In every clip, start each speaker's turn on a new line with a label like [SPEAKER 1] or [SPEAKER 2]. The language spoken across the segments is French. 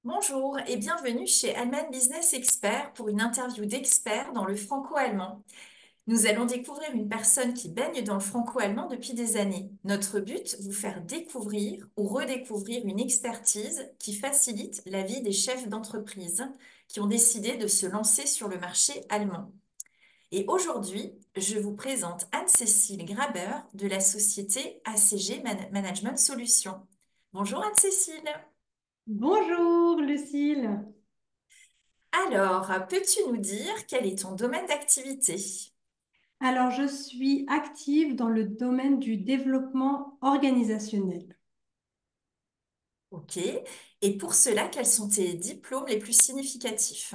[SPEAKER 1] Bonjour et bienvenue chez Allman Business Expert pour une interview d'experts dans le franco-allemand. Nous allons découvrir une personne qui baigne dans le franco-allemand depuis des années. Notre but, vous faire découvrir ou redécouvrir une expertise qui facilite la vie des chefs d'entreprise qui ont décidé de se lancer sur le marché allemand. Et aujourd'hui, je vous présente Anne-Cécile Graber de la société ACG Management Solutions. Bonjour Anne-Cécile.
[SPEAKER 2] Bonjour Lucille.
[SPEAKER 1] Alors, peux-tu nous dire quel est ton domaine d'activité?
[SPEAKER 2] Alors, je suis active dans le domaine du développement organisationnel.
[SPEAKER 1] Ok. Et pour cela, quels sont tes diplômes les plus significatifs?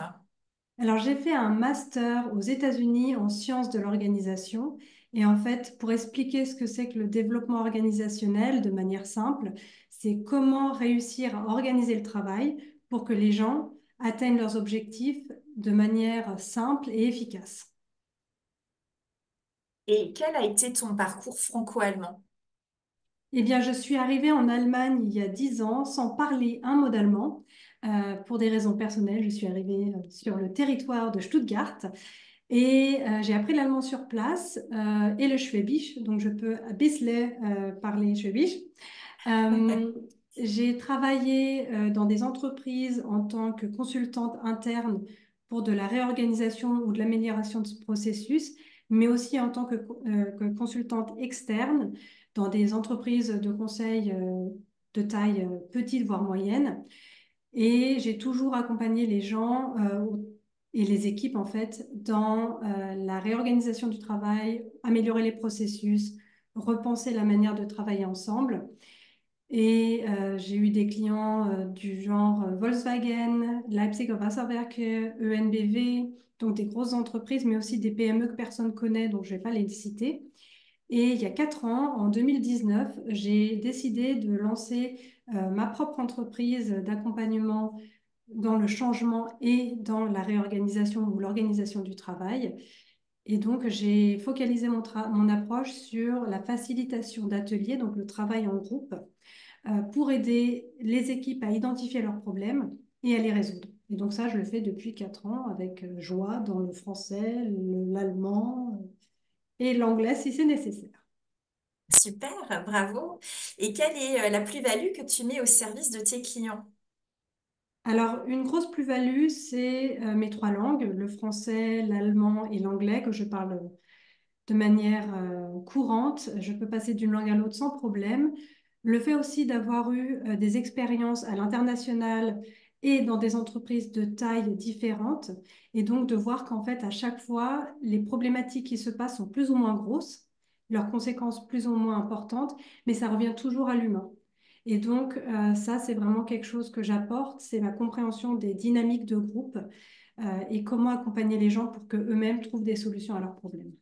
[SPEAKER 2] Alors, j'ai fait un master aux États-Unis en sciences de l'organisation. Et en fait, pour expliquer ce que c'est que le développement organisationnel de manière simple, c'est comment réussir à organiser le travail pour que les gens atteignent leurs objectifs de manière simple et efficace.
[SPEAKER 1] Et quel a été ton parcours franco-allemand?
[SPEAKER 2] Eh bien, je suis arrivée en Allemagne il y a 10 ans sans parler un mot d'allemand. Pour des raisons personnelles, je suis arrivée sur le territoire de Stuttgart et j'ai appris l'allemand sur place et le Schwäbisch, donc je peux un bisschen parler Schwäbisch. Euh, j'ai travaillé dans des entreprises en tant que consultante interne pour de la réorganisation ou de l'amélioration de ce processus, mais aussi en tant que consultante externe dans des entreprises de conseil de taille petite, voire moyenne. Et j'ai toujours accompagné les gens et les équipes, en fait, dans la réorganisation du travail, améliorer les processus, repenser la manière de travailler ensemble. Et j'ai eu des clients du genre Volkswagen, Leipziger Wasserwerke, ENBW, donc des grosses entreprises, mais aussi des PME que personne ne connaît, donc je ne vais pas les citer. Et il y a 4 ans, en 2019, j'ai décidé de lancer ma propre entreprise d'accompagnement dans le changement et dans la réorganisation ou l'organisation du travail. Et donc, j'ai focalisé mon approche sur la facilitation d'ateliers, donc le travail en groupe, pour aider les équipes à identifier leurs problèmes et à les résoudre. Et donc ça, je le fais depuis 4 ans avec joie dans le français, l'allemand et l'anglais si c'est nécessaire.
[SPEAKER 1] Super, bravo. Et quelle est la plus-value que tu mets au service de tes clients?
[SPEAKER 2] Alors, une grosse plus-value, c'est mes trois langues, le français, l'allemand et l'anglais, que je parle de manière courante. Je peux passer d'une langue à l'autre sans problème. Le fait aussi d'avoir eu des expériences à l'international et dans des entreprises de taille différentes, et donc de voir qu'en fait, à chaque fois, les problématiques qui se passent sont plus ou moins grosses, leurs conséquences plus ou moins importantes, mais ça revient toujours à l'humain. Et donc, ça, c'est vraiment quelque chose que j'apporte, c'est ma compréhension des dynamiques de groupe et comment accompagner les gens pour qu'eux-mêmes trouvent des solutions à leurs problèmes.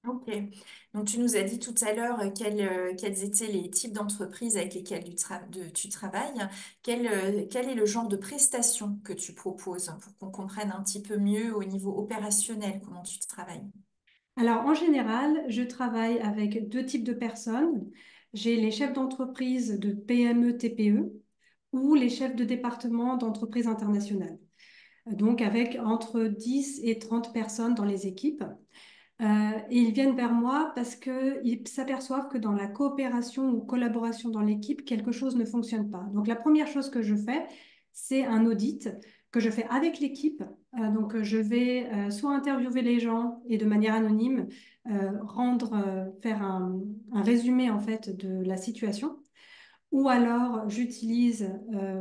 [SPEAKER 1] Ok. Donc, tu nous as dit tout à l'heure quels étaient les types d'entreprises avec lesquelles tu travailles. Quel est le genre de prestation que tu proposes pour qu'on comprenne un petit peu mieux au niveau opérationnel comment tu travailles?
[SPEAKER 2] Alors, en général, je travaille avec deux types de personnes. J'ai les chefs d'entreprise de PME, TPE ou les chefs de département d'entreprises internationales. Donc, avec entre 10 et 30 personnes dans les équipes. Et ils viennent vers moi parce qu'ils s'aperçoivent que dans la coopération ou collaboration dans l'équipe, quelque chose ne fonctionne pas. Donc, la première chose que je fais, c'est un audit que je fais avec l'équipe. Donc, je vais soit interviewer les gens et de manière anonyme, faire un résumé en fait de la situation. Ou alors, j'utilise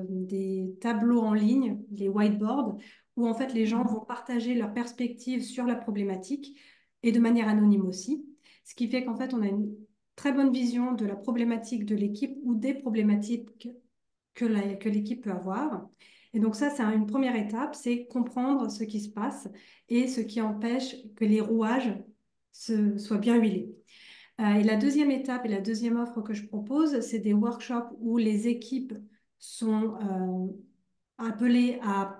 [SPEAKER 2] des tableaux en ligne, les whiteboards, où en fait les gens vont partager leurs perspectives sur la problématique et de manière anonyme aussi. Ce qui fait qu'en fait, on a une très bonne vision de la problématique de l'équipe ou des problématiques que l'équipe peut avoir. Et donc ça, c'est une première étape, c'est comprendre ce qui se passe et ce qui empêche que les rouages soient bien huilés. Et la deuxième étape et la deuxième offre que je propose, c'est des workshops où les équipes sont appelées à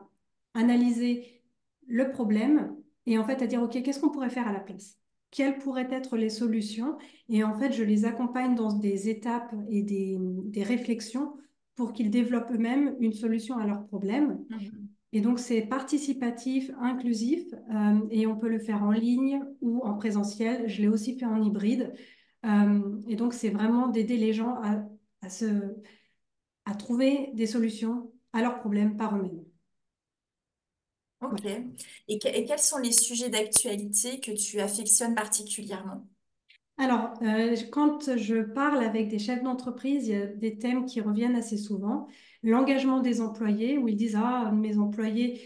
[SPEAKER 2] analyser le problème et en fait à dire, OK, qu'est-ce qu'on pourrait faire à la place? Quelles pourraient être les solutions? Et en fait, je les accompagne dans des étapes et des réflexions pour qu'ils développent eux-mêmes une solution à leurs problèmes.
[SPEAKER 1] Mhm.
[SPEAKER 2] Et donc, c'est participatif, inclusif, et on peut le faire en ligne ou en présentiel. Je l'ai aussi fait en hybride. Et donc, c'est vraiment d'aider les gens à à trouver des solutions à leurs problèmes par eux-mêmes.
[SPEAKER 1] Ok.
[SPEAKER 2] Voilà.
[SPEAKER 1] Et quels sont les sujets d'actualité que tu affectionnes particulièrement?
[SPEAKER 2] Alors, quand je parle avec des chefs d'entreprise, il y a des thèmes qui reviennent assez souvent. L'engagement des employés, où ils disent, ah, mes employés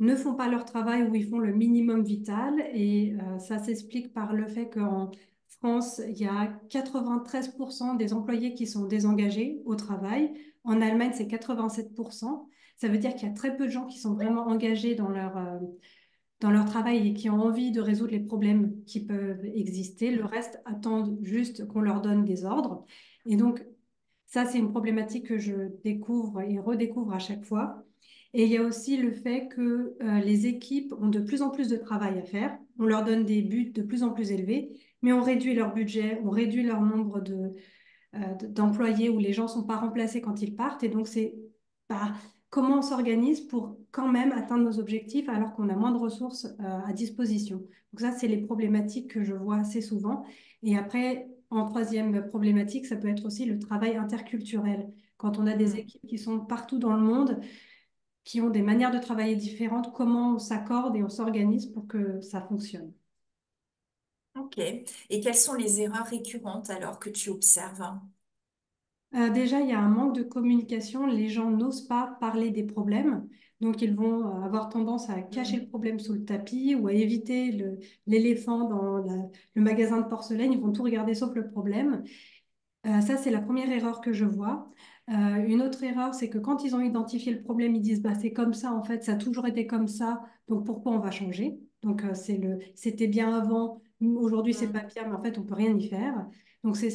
[SPEAKER 2] ne font pas leur travail ou ils font le minimum vital. Et ça s'explique par le fait qu'en France, il y a 93% des employés qui sont désengagés au travail. En Allemagne, c'est 87%. Ça veut dire qu'il y a très peu de gens qui sont vraiment engagés dans leur travail et qui ont envie de résoudre les problèmes qui peuvent exister. Le reste attendent juste qu'on leur donne des ordres. Et donc, ça, c'est une problématique que je découvre et redécouvre à chaque fois. Et il y a aussi le fait que les équipes ont de plus en plus de travail à faire. On leur donne des buts de plus en plus élevés, mais on réduit leur budget, on réduit leur nombre d'employés où les gens ne sont pas remplacés quand ils partent. Et donc, c'est bah, comment on s'organise pour quand même atteindre nos objectifs alors qu'on a moins de ressources à disposition. Donc ça, c'est les problématiques que je vois assez souvent. Et après, en troisième problématique, ça peut être aussi le travail interculturel. Quand on a des
[SPEAKER 1] Mhm.
[SPEAKER 2] équipes qui sont partout dans le monde, qui ont des manières de travailler différentes, comment on s'accorde et on s'organise pour que ça fonctionne.
[SPEAKER 1] Ok. Et quelles sont les erreurs récurrentes alors que tu observes?
[SPEAKER 2] Déjà, il y a un manque de communication. Les gens n'osent pas parler des problèmes. Donc, ils vont avoir tendance à cacher le
[SPEAKER 1] Mhm.
[SPEAKER 2] problème sous le tapis ou à éviter l'éléphant dans le magasin de porcelaine. Ils vont tout regarder sauf le problème. Ça, c'est la première erreur que je vois. Une autre erreur, c'est que quand ils ont identifié le problème, ils disent, bah, c'est comme ça, en fait, ça a toujours été comme ça, donc pourquoi on va changer? Donc, c'était bien avant, aujourd'hui, c'est pas
[SPEAKER 1] Mhm.
[SPEAKER 2] bien, mais en fait, on peut rien y faire. Donc, c'est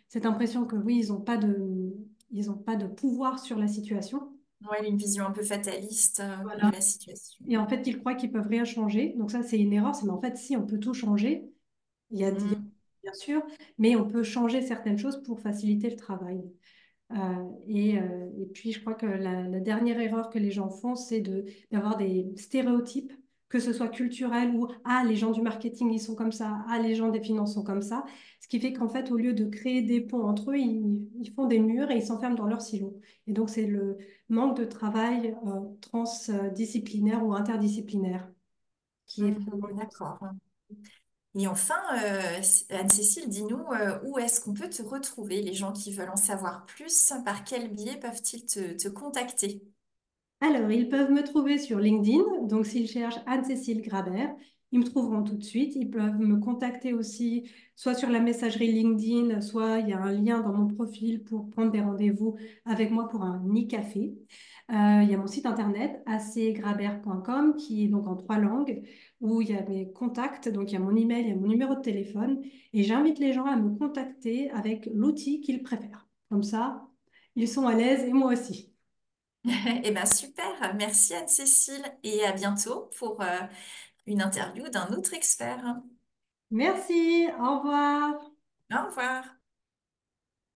[SPEAKER 2] cette impression que oui, ils ont pas de pouvoir sur la situation.
[SPEAKER 1] Ouais, une vision un peu fataliste de
[SPEAKER 2] Voilà.
[SPEAKER 1] la situation.
[SPEAKER 2] Et en fait, ils croient qu'ils peuvent rien changer. Donc, ça, c'est une erreur. C'est, mais en fait, si, on peut tout changer.
[SPEAKER 1] Mhm.
[SPEAKER 2] Bien sûr, mais on peut changer certaines choses pour faciliter le travail. Et puis, je crois que la dernière erreur que les gens font, c'est d'avoir des stéréotypes, que ce soit culturel ou ah, les gens du marketing, ils sont comme ça, ah, les gens des finances sont comme ça. Ce qui fait qu'en fait, au lieu de créer des ponts entre eux, ils font des murs et ils s'enferment dans leur silo. Et donc, c'est le manque de travail transdisciplinaire ou interdisciplinaire qui est
[SPEAKER 1] Mhm.
[SPEAKER 2] problématique.
[SPEAKER 1] D'accord. Et enfin, Anne-Cécile, dis-nous, où est-ce qu'on peut te retrouver? Les gens qui veulent en savoir plus, par quel biais peuvent-ils te contacter?
[SPEAKER 2] Alors, ils peuvent me trouver sur LinkedIn. Donc, s'ils cherchent Anne-Cécile Grabert, ils me trouveront tout de suite. Ils peuvent me contacter aussi, soit sur la messagerie LinkedIn, soit il y a un lien dans mon profil pour prendre des rendez-vous avec moi pour un e-café. Il y a mon site internet acgrabert.com qui est donc en 3 langues, où il y a mes contacts. Donc, il y a mon email, il y a mon numéro de téléphone. Et j'invite les gens à me contacter avec l'outil qu'ils préfèrent. Comme ça, ils sont à l'aise et moi aussi.
[SPEAKER 1] Eh bien, super. Merci Anne-Cécile et à bientôt pour une interview d'un autre expert.
[SPEAKER 2] Merci, au revoir.
[SPEAKER 1] Au revoir.